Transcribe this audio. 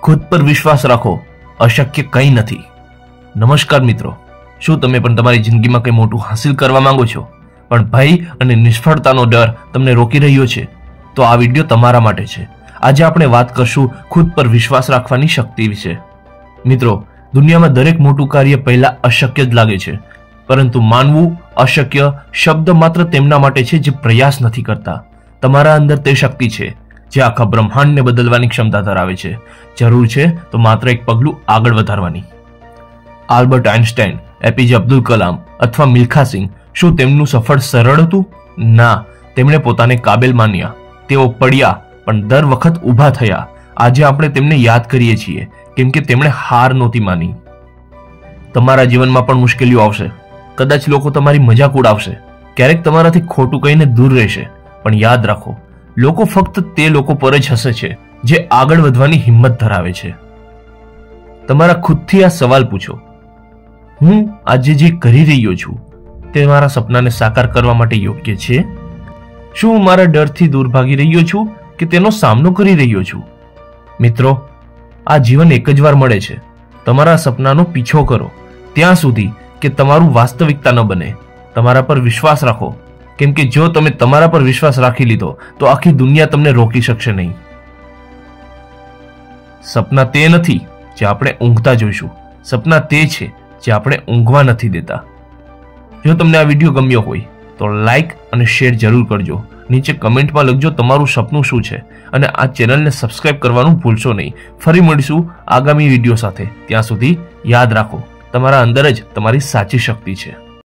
खुद पर विश्वास રાખો, અશક્ય કંઈ નથી। નમસ્કાર મિત્રો, શું તમે પણ તમારી જિંદગીમાં કંઈ મોટું હાંસિલ કરવા માંગો છો પણ ભય અને નિષ્ફળતાનો ડર તમને રોકી રહ્યો છે? તો આ વિડિયો તમારા માટે છે। આજે આપણે વાત કરશું ખુદ પર વિશ્વાસ રાખવાની શક્તિ વિશે। મિત્રો, દુનિયામાં દરેક મોટું કાર્ય પહેલા અશક્ય જ લાગે છે, પરંતુ માનવું અશક્ય શબ્દ માત્ર તેમના માટે છે જે પ્રયાસ નથી કરતા। તમારા અંદર તે શક્તિ છે જે આખા બ્રહ્માંડને બદલવાની ક્ષમતા ધરાવે છે। જરૂર છે તો માત્ર એક પગલું આગળ વધારવાની। Albert Einstein, APJ Abdul Kalam અથવા મિલ્ખા સિંહ, શું તેમનું સફળ સરળ હતું? ના, તેમણે પોતાને કાબિલ માન્યા। તેઓ પડ્યા પણ દર વખત ઊભા થયા। આજે આપણે તેમને યાદ કરીએ છીએ કેમ કે તેમણે હાર નહોતી માની। તમારા જીવનમાં પણ મુશ્કેલીઓ આવશે, કદાચ લોકો તમારી મજાક ઉડાવશે, ક્યારેક તમારાથી ખોટું કહીને દૂર રહેશે, પણ યાદ રાખો, લોકો ફક્ત તે લોકો પર જ હસે છે જે આગળ વધવાની હિંમત ધરાવે છે। તમારા ખુદથી આ સવાલ પૂછો, હું આજે જે કરી રહ્યો છું તે મારા સપનાને સાકાર કરવા માટે યોગ્ય છે? શું હું મારા ડરથી દૂર ભાગી રહ્યો છું કે તેનો સામનો કરી રહ્યો છું? મિત્રો, આ જીવન એક જ વાર મળે છે। તમારા સપનાનો પીછો કરો ત્યાં સુધી કે તમારું વાસ્તવિકતા ન બને। તમારા પર વિશ્વાસ રાખો, કેમ કે જો તમે તમારા પર વિશ્વાસ રાખી લીધો તો આખી દુનિયા તમને રોકી શકશે નહીં। સપના તે નથી જે આપણે ઊંઘતા જોઈશું, સપના તે છે જે આપણે ઊંઘવા નથી દેતા। જો તમને આ વિડીયો ગમ્યો હોય તો લાઈક અને શેર જરૂર કરજો। નીચે કમેન્ટમાં લખજો તમારું સપનું શું છે અને આ ચેનલને સબસ્ક્રાઇબ કરવાનું ભૂલશો નહીં। ફરી મળીશું આગામી વિડીયો સાથે। ત્યાં સુધી યાદ રાખો, તમારા અંદર જ તમારી સાચી શક્તિ છે।